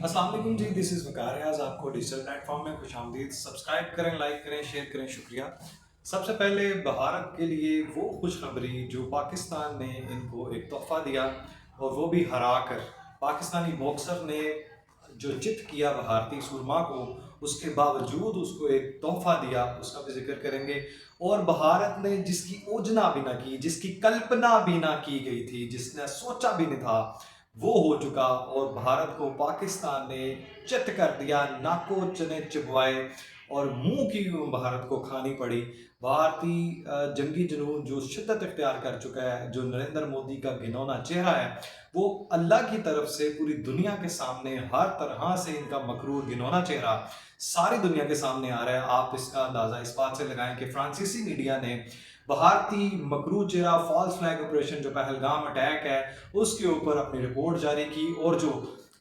अस्सलाम वालेकुम जी, this is वकार रियाज। आपको डिजिटल प्लेटफॉर्म में खुश आमदीद। सब्सक्राइब करें, लाइक करें, शेयर करें, शुक्रिया। सबसे पहले भारत के लिए वो खुशखबरी जो पाकिस्तान ने इनको एक तोहफ़ा दिया और वो भी हरा कर। पाकिस्तानी बॉक्सर ने जो चित किया भारतीय सुरमा को, उसके बावजूद उसको एक तोहफ़ा दिया, उसका भी जिक्र करेंगे। और भारत ने जिसकी ओजना भी ना की, जिसकी कल्पना भी ना की गई थी, जिसने सोचा भी नहीं था, वो हो चुका। और भारत को पाकिस्तान ने चित कर दिया, नाको चने चुभवाए और मुंह की भारत को खानी पड़ी। भारतीय जंगी जुनून जो शिद्दत इख्तियार कर चुका है, जो नरेंद्र मोदी का घिनौना चेहरा है, वो अल्लाह की तरफ से पूरी दुनिया के सामने हर तरह से इनका मकरूर घिनौना चेहरा सारी दुनिया के सामने आ रहा है। आप इसका अंदाज़ा इस बात से लगाएं कि फ्रांसीसी मीडिया ने भारतीय मकरू चेहरा फॉल्स फ्लैग ऑपरेशन जो पहलगाम अटैक है उसके ऊपर अपनी रिपोर्ट जारी की। और जो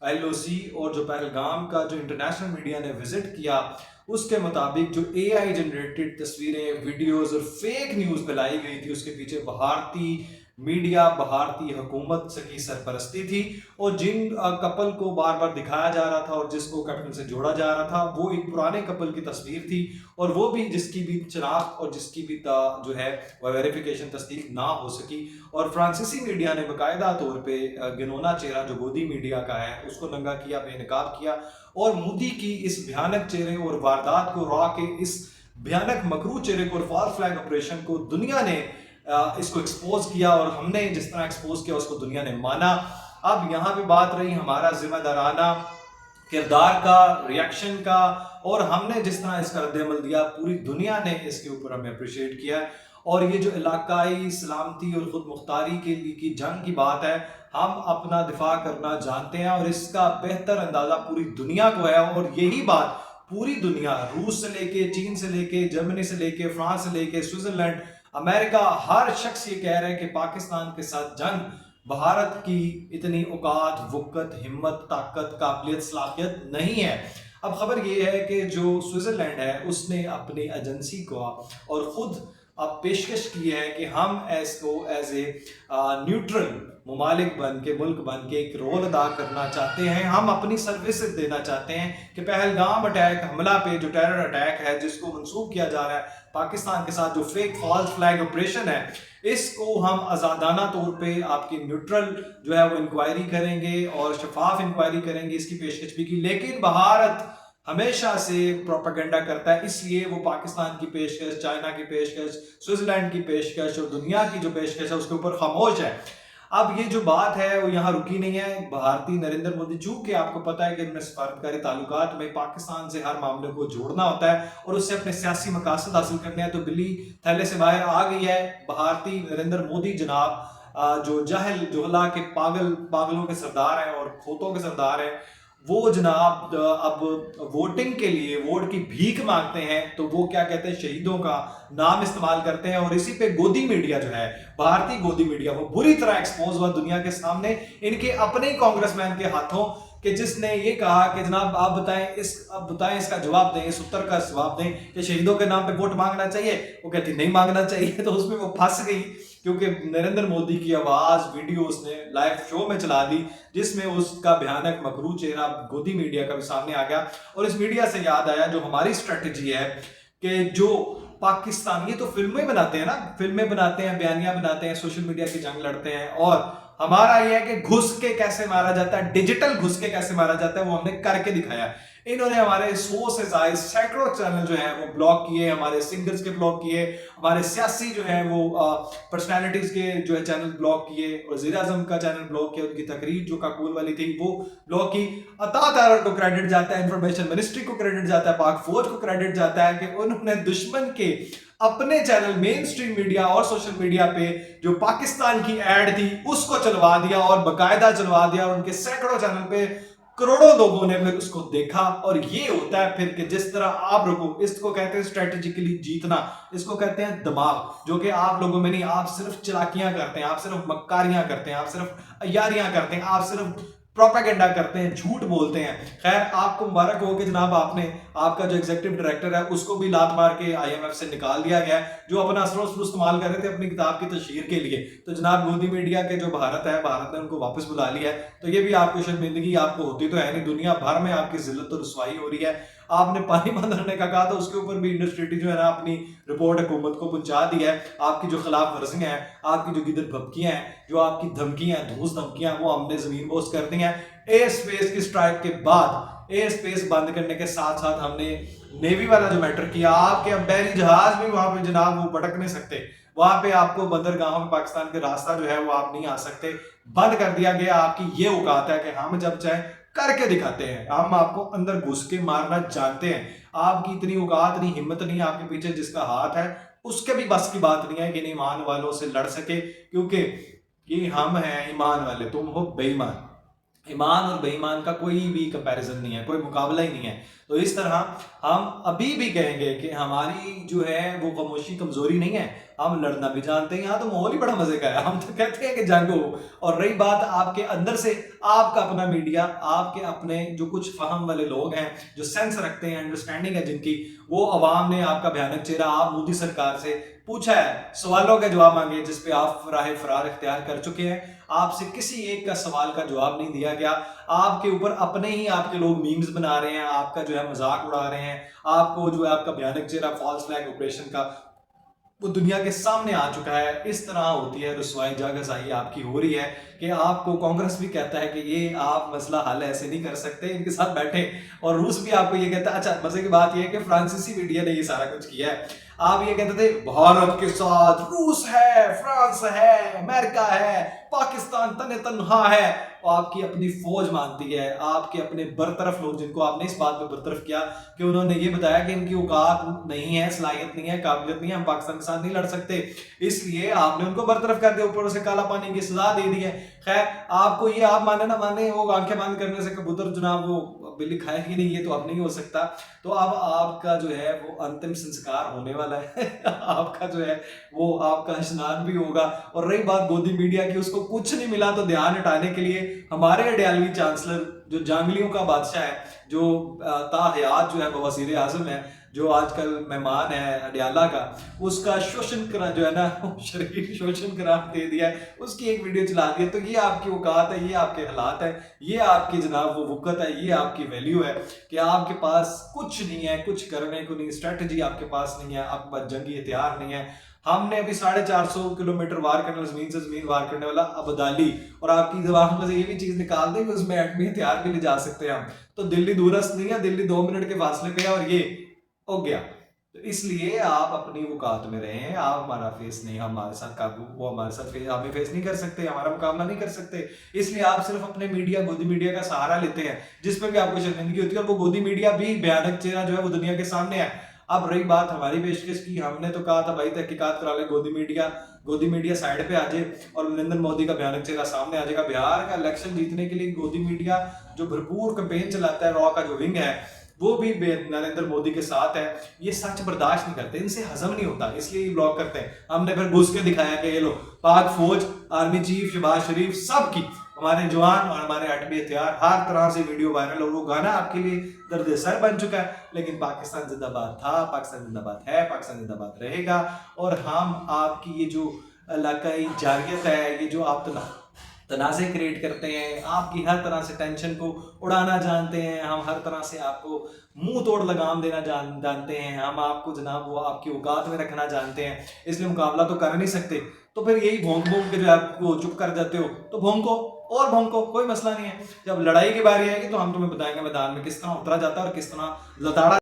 एलओसी और जो पहलगाम का जो इंटरनेशनल मीडिया ने विजिट किया, उसके मुताबिक जो एआई जनरेटेड तस्वीरें, वीडियोस और फेक न्यूज़ फैलाई गई थी, उसके पीछे भारतीय मीडिया, भारतीय हुकूमत की सरपरस्ती थी। और जिन कपल को बार बार दिखाया जा रहा था और जिसको कैप्टन से जोड़ा जा रहा था, वो एक पुराने कपल की तस्वीर थी और वो भी जिसकी भी शनाख्त और जिसकी भी जो है वह वेरिफिकेशन तस्दीक ना हो सकी। और फ्रांसीसी मीडिया ने बाकायदा तौर पे घिनौना चेहरा जो गोदी मीडिया का है उसको नंगा किया, बेनकाब किया और मोदी की इस भयानक चेहरे और वारदात को रॉ के इस भयानक मकरू चेहरे को और फॉल्स फ्लैग ऑपरेशन को दुनिया ने इसको एक्सपोज किया। और हमने जिस तरह एक्सपोज किया उसको दुनिया ने माना। अब यहाँ पे बात रही हमारा जिम्मेदाराना किरदार का, रिएक्शन का, और हमने जिस तरह इसका रद्द-ए-अमल दिया, पूरी दुनिया ने इसके ऊपर हमें अप्रिशिएट किया है। और ये जो इलाकाई सलामती और खुद मुख्तारी के लिए की जंग की बात है, हम अपना दिफा करना जानते हैं और इसका बेहतर अंदाजा पूरी दुनिया को है। और यही बात पूरी दुनिया, रूस से लेके, चीन से लेके, जर्मनी से लेके, फ्रांस से लेके, स्विट्जरलैंड, अमेरिका, हर शख्स ये कह रहा है कि पाकिस्तान के साथ जंग भारत की इतनी औकात, वक़्त, हिम्मत, ताकत, काबिलियत, सलाहियत नहीं है। अब खबर ये है कि जो स्विट्जरलैंड है उसने अपनी एजेंसी को और खुद अब पेशकश की है कि हम इसको एज ए न्यूट्रल ममालिक बन के, मुल्क बन के एक रोल अदा करना चाहते हैं। हम अपनी सर्विसेज देना चाहते हैं कि पहलगाम अटैक हमला पे जो टेरर अटैक है जिसको मंसूब किया जा रहा है पाकिस्तान के साथ, जो फेक फॉल्स फ्लैग ऑपरेशन है, इसको हम आज़ादाना तौर पे आपकी न्यूट्रल जो है वो इंक्वायरी करेंगे और शफाफ इंक्वायरी करेंगे, इसकी पेशकश भी की। लेकिन भारत हमेशा से प्रोपेगेंडा करता है, इसलिए वो पाकिस्तान की पेशकश, चाइना की पेशकश, स्विट्जरलैंड की पेशकश और दुनिया की जो पेशकश है उसके ऊपर खामोश है। अब ये जो बात है वो यहाँ रुकी नहीं है। भारतीय नरेंद्र मोदी, चूंकि आपको पता है कि इनमें सफारतकारी ताल्लुकात में पाकिस्तान से हर मामले को जोड़ना होता है और उससे अपने सियासी मकासद हासिल करने हैं, तो बिल्ली थैले से बाहर आ गई है। भारतीय नरेंद्र मोदी जनाब जो जाहिल जोहला के पागलों के सरदार हैं और खोतों के सरदार हैं, वो जनाब अब वोटिंग के लिए वोट की भीख मांगते हैं। तो वो क्या कहते हैं, शहीदों का नाम इस्तेमाल करते हैं। और इसी पे गोदी मीडिया जो है, भारतीय गोदी मीडिया, वो बुरी तरह एक्सपोज हुआ दुनिया के सामने इनके अपने ही कांग्रेसमैन के हाथों, कि जिसने ये कहा कि जनाब आप बताएं इसका जवाब दें, इस उत्तर का जवाब दें कि शहीदों के नाम पे वोट मांगना चाहिए। वो कहती नहीं मांगना चाहिए। तो उसमें वो फंस गई क्योंकि नरेंद्र मोदी की आवाज वीडियो उसने लाइव शो में चला दी जिसमें उसका भयानक मकरू चेहरा गोदी मीडिया का भी सामने आ गया। और इस मीडिया से याद आया जो हमारी स्ट्रेटेजी है कि जो पाकिस्तान, ये तो फिल्में बनाते हैं ना, फिल्में बनाते हैं, बयानियां बनाते हैं, सोशल मीडिया की जंग लड़ते हैं। और हमारा यह है कि घुस के कैसे मारा जाता है, डिजिटल घुस के कैसे मारा जाता है, वो हमने करके दिखाया। इन्होंने हमारे सोर्सेज आए, सैकड़ों चैनल जो है वो ब्लॉक किए, हमारे सिंगर्स के ब्लॉक किए, हमारे सियासी जो है वो पर्सनालिटीज के जो है चैनल ब्लॉक किए, वज़ीर आज़म का चैनल ब्लॉक किया, उनकी तकरीर जो काबुल वाली थी वो ब्लॉक की। अता तारर को क्रेडिट जाता है, इंफॉर्मेशन मिनिस्ट्री को क्रेडिट जाता है, पाक फौज को क्रेडिट जाता है कि उन्होंने दुश्मन के अपने चैनल, मेन स्ट्रीम मीडिया और सोशल मीडिया पे जो पाकिस्तान की एड थी उसको चलवा दिया और बाकायदा चलवा दिया। और उनके सैकड़ों चैनल पे करोड़ों लोगों ने फिर उसको देखा। और ये होता है फिर कि जिस तरह आप लोगों, इसको कहते हैं स्ट्रेटेजिकली जीतना, इसको कहते हैं दिमाग, जो कि आप लोगों में नहीं। आप सिर्फ चलाकियां करते हैं, आप सिर्फ मक्कारियां करते हैं, आप सिर्फ अयारियां करते हैं, आप सिर्फ प्रोपेगेंडा करते हैं, झूठ बोलते हैं। खैर आपको मुबारक हो कि जनाब आपका जो एग्जीक्यूटिव डायरेक्टर है उसको भी लात मार के IMF से निकाल दिया गया है, जो अपना असर इस्तेमाल कर रहे थे अपनी किताब की तशहीर के लिए। तो जनाब गोदी मीडिया के जो भारत ने उनको वापस बुला लिया है। तो ये भी आपको शर्मिंदगी आपको होती तो है नहीं, दुनिया भर में आपकी जिल्लत और रुसवाई हो रही है। आपने पानी बंद रखने का कहा था, उसके ऊपर भी इंडस्ट्री जो है ना अपनी रिपोर्ट हुकूमत को पहुंचा दी है। आपकी जो खिलाफ वर्जियां हैं, आपकी जो गिदर भपकियां हैं, जो आपकी धमकियां, धूस धमकियां, वो हमने जमीन बोस कर दी हैं। एयर स्पेस की स्ट्राइक के बाद एयर स्पेस बंद करने के साथ साथ हमने नेवी वाला जो मैटर किया, आपके अब बहरी जहाज भी वहां पे जनाब वो भटक नहीं सकते, वहां पे आपको बंदरगाहों में पाकिस्तान के रास्ता जो है वो आप नहीं आ सकते, बंद कर दिया गया। आपकी ये औकात है कि हम जब चाहे करके दिखाते हैं, हम आपको अंदर घुस के मारना जानते हैं। आपकी इतनी औकात नहीं, हिम्मत नहीं, आपके पीछे जिसका हाथ है उसके भी बस की बात नहीं है कि ईमान वालों से लड़ सके, क्योंकि ये हम हैं ईमान वाले, तुम हो बेईमान। ईमान और बेईमान का कोई भी कंपैरिजन नहीं है, कोई मुकाबला ही नहीं है। तो इस तरह हम अभी भी कहेंगे कि हमारी जो है वो खामोशी कमजोरी नहीं है, हम लड़ना भी जानते हैं। यहाँ तो माहौल ही बड़ा मजे का है, हम तो कहते हैं कि जंग हो। और रही बात आपके अंदर से, आपका अपना मीडिया, आपके अपने जो कुछ फहम वाले लोग हैं, जो सेंस रखते हैं, अंडरस्टैंडिंग है जिनकी, वो अवाम ने आपका भयानक चेहरा आप मोदी सरकार से पूछा है, सवालों के जवाब मांगे, जिसपे आप राह फरार इख्तियार कर चुके हैं। आपसे किसी एक का सवाल का जवाब नहीं दिया गया। आपके ऊपर अपने ही आपके लोग मीम्स बना रहे हैं, आपका जो है मजाक उड़ा रहे हैं। आपको जो है आपका भयानक चेहरा फॉल्स फ्लैग ऑपरेशन का वो दुनिया के सामने आ चुका है। इस तरह होती है रुसवाई जागरसाई आपकी हो रही है कि आपको कांग्रेस भी कहता है कि ये आप मसला हल ऐसे नहीं कर सकते, इनके साथ बैठे। और रूस भी आपको ये कहता है। अच्छा, मजे की बात ये है कि फ्रांसीसी मीडिया ने ये सारा कुछ किया है। आप ये कहते थे भारत के साथ रूस है, फ्रांस है, अमेरिका है, पाकिस्तान तने तनहा है। आपकी अपनी फौज मानती है, आपके अपने बरतरफ लोग, जिनको आपने इस बात पे बरतरफ किया कि उन्होंने ये बताया कि इनकी औकात नहीं है, सलाहियत नहीं है, काबिलियत नहीं है, हम पाकिस्तान के साथ नहीं लड़ सकते, इसलिए आपने उनको बरतरफ कर दिया, ऊपर से काला पानी की सजा दे दी है। खैर आपको ये आप माने ना माने, वो आंखें बंद करने से कबूतर जनाब वो बिल्ली खाएगी नहीं, ये तो अब नहीं हो सकता। तो अब आपका जो है वो अंतिम संस्कार होने वाला है आपका जो है वो आपका स्नान भी होगा। और रही बात गोदी मीडिया की, उसको कुछ नहीं मिला तो ध्यान हटाने के लिए हमारे अडयालवी चांसलर जो जांगलियों का बादशाह है, जो ताहयात जो है वज़ीर आज़म है, जो आजकल मेहमान है अडयाला का, उसका शोषण करा जो है ना, शरीर शोषण करार दे दिया है, उसकी एक वीडियो चला दी है। तो ये आपकी औकात है, ये आपके हालात है, ये आपकी जनाब वो वक़्त है, ये आपकी वैल्यू है कि आपके पास कुछ नहीं है, कुछ करने को नहीं, स्ट्रेटजी आपके पास नहीं है, आपके पास जंगी हथियार नहीं है। हमने अभी 450 किलोमीटर वार करने, जमीन से जमीन वार करने वाला अबदाली, और आपकी जबान में से ये भी चीज निकाल दें कि उसमें एटमी हथियार भी ले जा सकते हैं हम। तो दिल्ली दूरस्थ नहीं है, दिल्ली 2 मिनट के फासले पे है, और ये हो गया। तो इसलिए आप अपनी औकात में रहें। आप हमारा फेस नहीं, हमारे साथ काबू, वो हमारे साथ फेस, हमें फेस नहीं कर सकते, हमारा मुकाबला नहीं कर सकते। इसलिए आप सिर्फ अपने मीडिया, गोदी मीडिया का सहारा लेते हैं, जिसपे भी आपको शर्मिंदगी होती है, और वो गोदी मीडिया भी भयानक चेहरा जो है वो दुनिया के सामने है। अब रही बात हमारी पेशकश की, हमने तो कहा था भाई तहकीकात करा ले, गोदी मीडिया साइड पे आ जाए और नरेंद्र मोदी का भयानक चेहरा सामने आ जाएगा। बिहार का इलेक्शन जीतने के लिए गोदी मीडिया जो भरपूर कैंपेन चलाता है, रॉ का जो विंग है, वो भी नरेंद्र मोदी के साथ है। ये सच बर्दाश्त नहीं करते, इनसे हजम नहीं होता, इसलिए ये ब्लॉक करते हैं। हमने फिर घुस के दिखाया कि ये लो, पाक फौज, आर्मी चीफ शहबाज शरीफ, सब की, हमारे जवान और हमारे एटमी हथियार, हर तरह से वीडियो वायरल, और वो गाना आपके लिए दर्द सर बन चुका है। लेकिन पाकिस्तान जिंदाबाद था, पाकिस्तान जिंदाबाद है, पाकिस्तान जिंदाबाद रहेगा। और हम आपकी ये जो इलाकाई जारियत है, ये जो आप तनाज़े क्रिएट करते हैं, आपकी हर तरह से टेंशन को उड़ाना जानते हैं, हम हर तरह से आपको मुंह तोड़ लगाम देना जानते हैं, हम आपको जनाब वो आपकी औकात में रखना जानते हैं। इसलिए मुकाबला तो कर नहीं सकते, तो फिर यही भोंक भोंक के जो आपको चुप कर जाते हो, तो भोंको और भोंको, कोई मसला नहीं है। जब लड़ाई की बारी आएगी तो हम तुम्हें बताएंगे मैदान में किस तरह उतरा जाता है और किस तरह लताड़ा